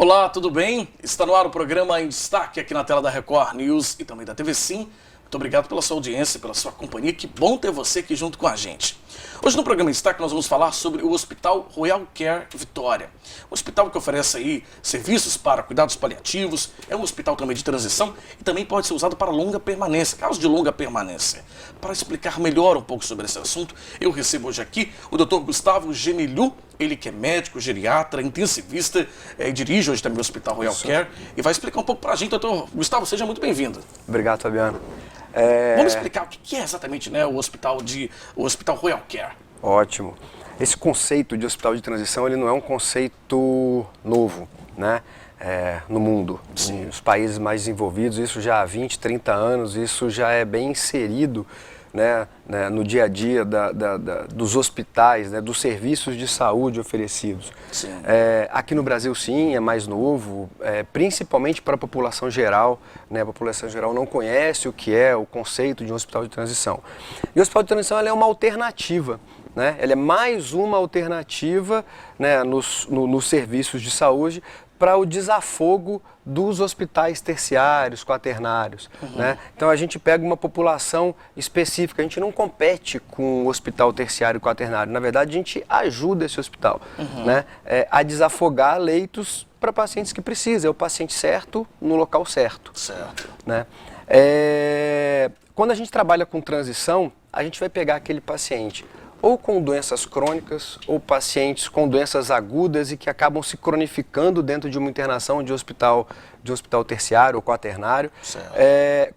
Olá, tudo bem? Está no ar o programa Em Destaque aqui na tela da Record News e também da TV Sim. Muito obrigado pela sua audiência, pela sua companhia. Que bom ter você aqui junto com a gente. Hoje no programa Em Destaque nós vamos falar sobre o Hospital Royal Care Vitória. Um hospital que oferece aí serviços para cuidados paliativos, é um hospital também de transição e também pode ser usado para longa permanência, casos de longa permanência. Para explicar melhor um pouco sobre esse assunto, eu recebo hoje aqui o Dr. Gustavo Gemilhu, ele que é médico, geriatra, intensivista, e dirige hoje também o Hospital Royal Care e vai explicar um pouco para a gente. Doutor Gustavo, seja muito bem-vindo. Obrigado, Fabiano. Vamos explicar o que é exatamente, né, o Hospital Royal Care. Ótimo. Esse conceito de hospital de transição, ele não é um conceito novo, né, no mundo. Sim. Nos países mais desenvolvidos, isso já há 20, 30 anos, isso já é bem inserido, né, no dia a dia dos hospitais, né, dos serviços de saúde oferecidos. Sim. Aqui no Brasil, sim, é mais novo, principalmente para a população geral, né, a população geral não conhece o que é o conceito de um hospital de transição. E o hospital de transição ele é uma alternativa, né, ele é mais uma alternativa, né, nos serviços de saúde para o desafogo dos hospitais terciários, quaternários. Né? Então a gente pega uma população específica, a gente não compete com o hospital terciário e quaternário, na verdade a gente ajuda esse hospital, né, a desafogar leitos para pacientes que precisam, é o paciente certo no local certo. Certo. Né? Quando a gente trabalha com transição, a gente vai pegar aquele paciente ou com doenças crônicas, ou pacientes com doenças agudas e que acabam se cronificando dentro de uma internação de hospital terciário ou quaternário.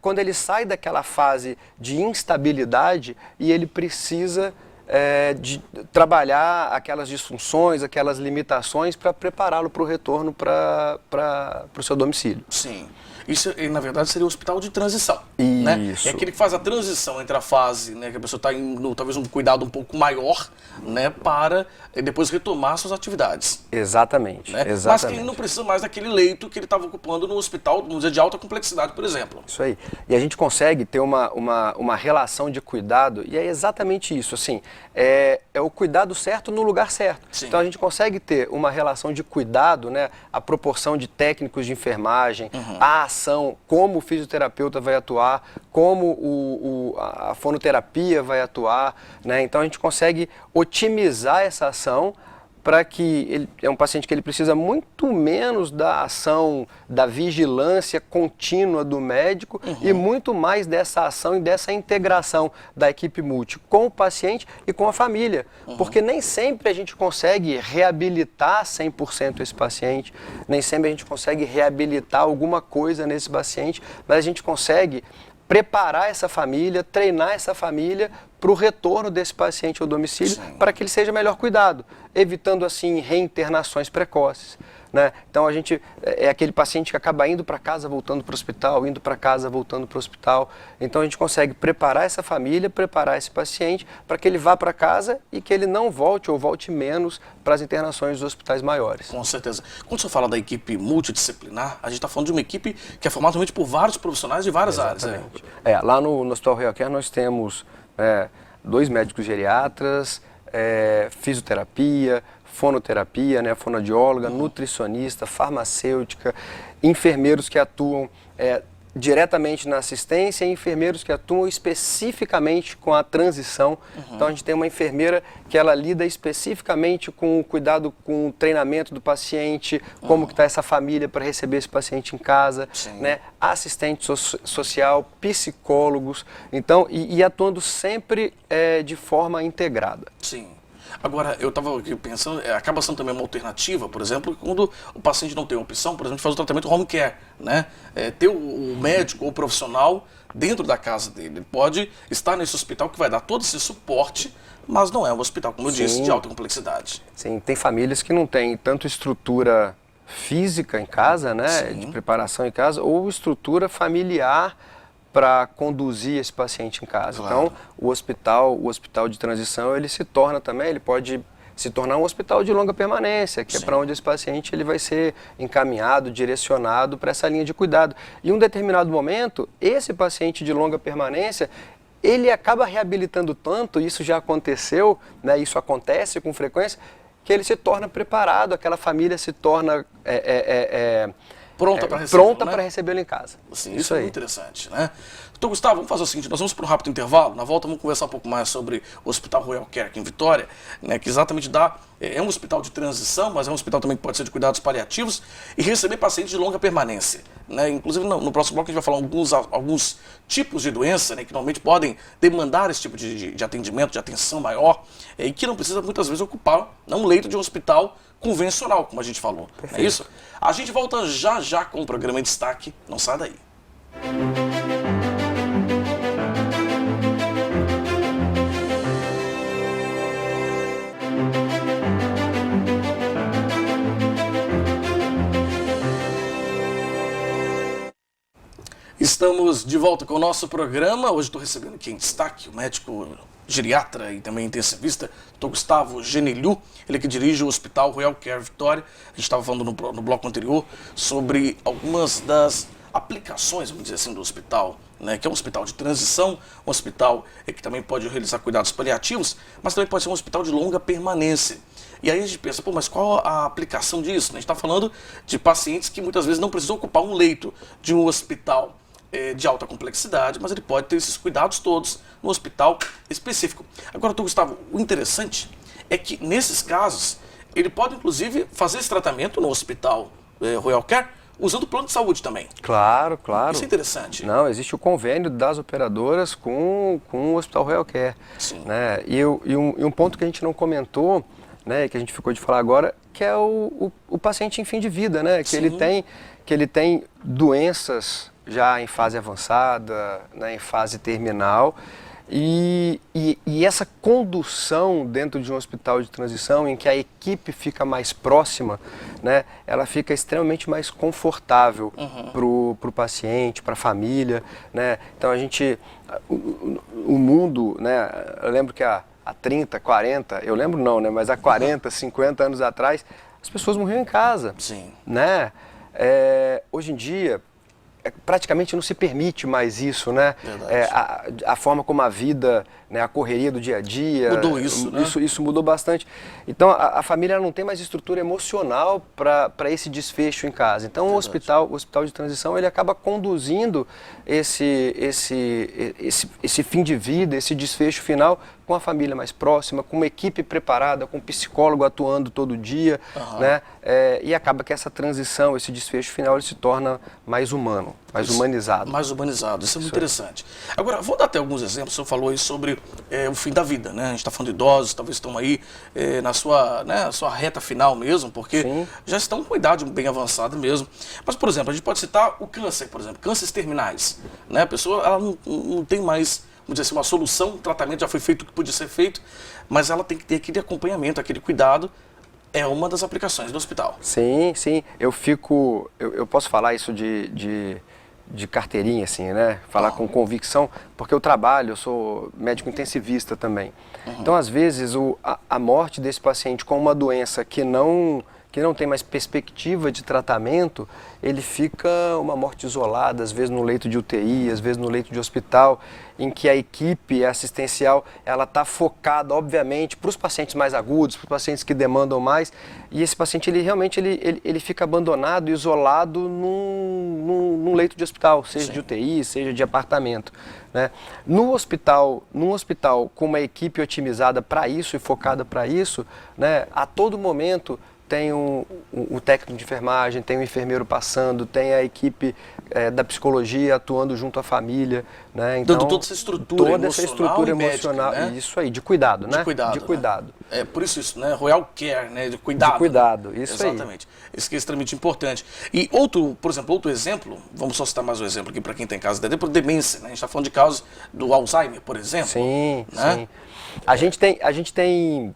Quando ele sai daquela fase de instabilidade e ele precisa de trabalhar aquelas disfunções, aquelas limitações para prepará-lo para o retorno para o seu domicílio. Sim. Isso, na verdade, seria o hospital de transição. Isso. Né? É aquele que faz a transição entre a fase, né, que a pessoa está em talvez um cuidado um pouco maior, né, para depois retomar suas atividades. Exatamente. Né? Exatamente. Mas que ele não precisa mais daquele leito que ele estava ocupando no hospital, vamos dizer, de alta complexidade, por exemplo. Isso aí. E a gente consegue ter uma relação de cuidado, e é exatamente isso, assim, é o cuidado certo no lugar certo. Sim. Então a gente consegue ter uma relação de cuidado, né, a proporção de técnicos de enfermagem, a ação, como o fisioterapeuta vai atuar, como a fonoterapia vai atuar, né? Então a gente consegue otimizar essa ação para que ele é um paciente que ele precisa muito menos da ação, da vigilância contínua do médico e muito mais dessa ação e dessa integração da equipe multi com o paciente e com a família. Porque nem sempre a gente consegue reabilitar 100% esse paciente, nem sempre a gente consegue reabilitar alguma coisa nesse paciente, mas a gente consegue preparar essa família, treinar essa família para o retorno desse paciente ao domicílio, para que ele seja melhor cuidado, evitando assim reinternações precoces. Né? Então a gente é aquele paciente que acaba indo para casa, voltando para o hospital, indo para casa, voltando para o hospital. Então a gente consegue preparar essa família, preparar esse paciente para que ele vá para casa e que ele não volte ou volte menos para as internações dos hospitais maiores. Com certeza. Quando você fala da equipe multidisciplinar, a gente está falando de uma equipe que é formada realmente por vários profissionais de várias áreas. Né? Lá no Hospital Royal Care nós temos 2 médicos geriatras, fisioterapia, fonoterapia, né, fonoaudióloga, nutricionista, farmacêutica, enfermeiros que atuam diretamente na assistência e enfermeiros que atuam especificamente com a transição. Então a gente tem uma enfermeira que ela lida especificamente com o cuidado, com o treinamento do paciente, como que está essa família para receber esse paciente em casa, né? Assistente social, psicólogos, então, e atuando sempre de forma integrada. Sim. Agora, eu estava aqui pensando, acaba sendo também uma alternativa, por exemplo, quando o paciente não tem opção, por exemplo, de fazer o tratamento home care, né? Ter o médico ou o profissional dentro da casa dele. Ele pode estar nesse hospital que vai dar todo esse suporte, mas não é um hospital, como eu disse, de alta complexidade. Sim, tem famílias que não têm tanto estrutura física em casa, né, de preparação em casa, ou estrutura familiar para conduzir esse paciente em casa. Claro. Então, o hospital de transição, ele se torna também, ele pode se tornar um hospital de longa permanência, que é para onde esse paciente ele vai ser encaminhado, direcionado para essa linha de cuidado. E em um determinado momento, esse paciente de longa permanência, ele acaba reabilitando tanto, isso já aconteceu, né, isso acontece com frequência, que ele se torna preparado, aquela família se torna Pronta para pronta né? para recebê-lo em casa. Sim, isso é muito interessante, né? Então, Gustavo, vamos fazer o seguinte, nós vamos para um rápido intervalo, na volta vamos conversar um pouco mais sobre o Hospital Royal Care aqui em Vitória, né, que exatamente é um hospital de transição, mas é um hospital também que pode ser de cuidados paliativos e receber pacientes de longa permanência, né? Inclusive, no próximo bloco a gente vai falar alguns tipos de doença, né, que normalmente podem demandar esse tipo de atendimento, de atenção maior, e que não precisa muitas vezes ocupar um leito de um hospital convencional, como a gente falou. Perfeito. Não é isso? A gente volta já já com o programa em destaque, não sai daí. Estamos de volta com o nosso programa. Hoje estou recebendo aqui em destaque o médico geriatra e também intensivista, Dr. Gustavo Genelhu, ele que dirige o Hospital Royal Care Vitória. A gente estava falando no bloco anterior sobre algumas das aplicações, vamos dizer assim, do hospital, né, que é um hospital de transição, um hospital que também pode realizar cuidados paliativos, mas também pode ser um hospital de longa permanência. E aí a gente pensa, pô, mas qual a aplicação disso? A gente está falando de pacientes que muitas vezes não precisam ocupar um leito de um hospital de alta complexidade, mas ele pode ter esses cuidados todos no hospital específico. Agora, doutor Gustavo, o interessante é que nesses casos, ele pode inclusive fazer esse tratamento no Hospital Royal Care usando o plano de saúde também. Claro, claro. Isso é interessante. Não, existe o convênio das operadoras com o Hospital Royal Care. Sim. Né? E um ponto que a gente não comentou, né, que a gente ficou de falar agora, que é o paciente em fim de vida, né? Que ele tem doenças já em fase avançada, né, em fase terminal, e essa condução dentro de um hospital de transição em que a equipe fica mais próxima, né, ela fica extremamente mais confortável para o paciente, para a família, né? Então o mundo, né, eu lembro que há 30, 40, eu lembro não, né, mas há 40, 50 anos atrás, as pessoas morriam em casa. Sim. Né? Hoje em dia, praticamente não se permite mais isso, né? A forma como a vida, né, a correria do dia a dia... Mudou isso, né? Isso mudou bastante. Então, a família não tem mais estrutura emocional para esse desfecho em casa. Então, o hospital de transição, ele acaba conduzindo esse fim de vida, esse desfecho final, com a família mais próxima, com uma equipe preparada, com um psicólogo atuando todo dia, né? E acaba que essa transição, esse desfecho final, ele se torna mais humano, mais humanizado. Mais humanizado, isso é muito interessante. Agora, vou dar até alguns exemplos, o senhor falou aí sobre o fim da vida, né? A gente está falando de idosos, talvez estão aí na sua reta final mesmo, porque Sim. já estão com idade bem avançada mesmo. Mas, por exemplo, a gente pode citar o câncer, por exemplo, cânceres terminais, né? A pessoa ela não tem mais, vamos dizer assim, uma solução, o tratamento já foi feito o que podia ser feito, mas ela tem que ter aquele acompanhamento, aquele cuidado. É uma das aplicações do hospital. Sim, sim. Eu posso falar isso de carteirinha, assim, né? Falar com convicção, porque eu sou médico intensivista também. Então, às vezes, a morte desse paciente com uma doença que não tem mais perspectiva de tratamento, ele fica uma morte isolada, às vezes no leito de UTI, às vezes no leito de hospital, em que a equipe assistencial ela está focada, obviamente, para os pacientes mais agudos, para os pacientes que demandam mais, e esse paciente ele realmente ele fica abandonado, isolado num leito de hospital, seja Sim. de UTI, seja de apartamento. Né? Num hospital com uma equipe otimizada para isso e focada para isso, né, a todo momento tem um técnico de enfermagem, tem um enfermeiro passando, tem a equipe da psicologia atuando junto à família, né? Então, dando toda essa estrutura emocional, médica, né? Isso aí, de cuidado, né? De cuidado. De cuidado. Né? Por isso, né? Royal Care, né? De cuidado. De cuidado, isso Exatamente. aí. Exatamente. Isso que é extremamente importante. E por exemplo, outro exemplo, vamos só citar mais um exemplo aqui para quem tem casos de demência, né? A gente está falando de casos do Alzheimer, por exemplo. Sim, né? sim. A gente tem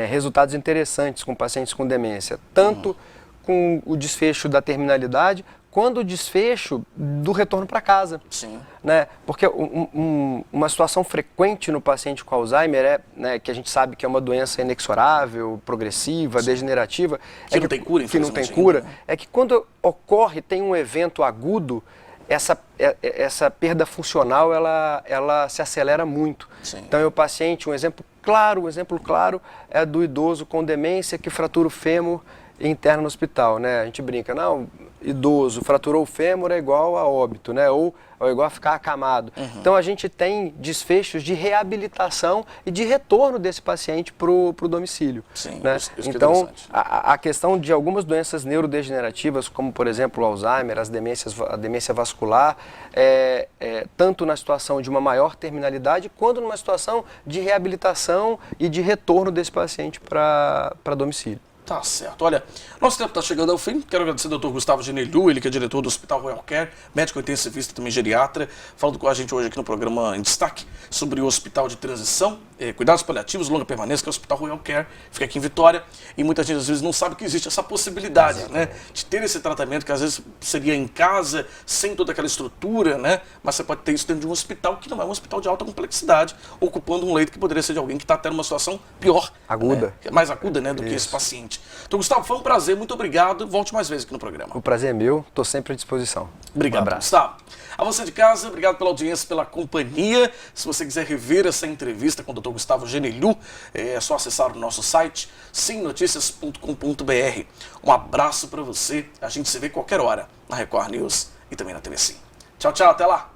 resultados interessantes com pacientes com demência, tanto com o desfecho da terminalidade, quanto o desfecho do retorno para casa. Sim. Né? Porque uma situação frequente no paciente com Alzheimer né, que a gente sabe que é uma doença inexorável, progressiva, degenerativa, que não tem cura, que não tem infelizmente, cura, ainda, né? é que quando ocorre, tem um evento agudo, essa perda funcional ela se acelera muito. Sim. Então, o paciente, um exemplo claro é do idoso com demência que fratura o fêmur e interna no hospital, né? A gente brinca, não, idoso fraturou o fêmur é igual a óbito, né? Ou é igual a ficar acamado. Então a gente tem desfechos de reabilitação e de retorno desse paciente para o domicílio. Sim, né? isso Então é a questão de algumas doenças neurodegenerativas, como por exemplo o Alzheimer, a demência vascular, tanto na situação de uma maior terminalidade, quanto numa situação de reabilitação e de retorno desse paciente para domicílio. Tá certo. Olha, nosso tempo está chegando ao fim. Quero agradecer ao Dr. Gustavo Genelhu, ele que é diretor do Hospital Royal Care, médico intensivista, também geriatra, falando com a gente hoje aqui no programa Em Destaque sobre o Hospital de Transição, Cuidados Paliativos, Longa Permanência, que é o Hospital Royal Care, fica aqui em Vitória, e muita gente às vezes não sabe que existe essa possibilidade, né, de ter esse tratamento que às vezes seria em casa, sem toda aquela estrutura, né, mas você pode ter isso dentro de um hospital que não é um hospital de alta complexidade, ocupando um leito que poderia ser de alguém que está tendo uma situação pior. Aguda. Né, mais aguda, né, do que esse paciente. Então, Gustavo, foi um prazer, muito obrigado. Volte mais vezes aqui no programa. O prazer é meu, estou sempre à disposição. Obrigado, Gustavo. A você de casa, obrigado pela audiência, pela companhia. Se você quiser rever essa entrevista com o Dr. Gustavo Genelhu, é só acessar o nosso site, simnoticias.com.br. Um abraço para você. A gente se vê qualquer hora na Record News e também na TV Sim. Tchau, tchau, até lá.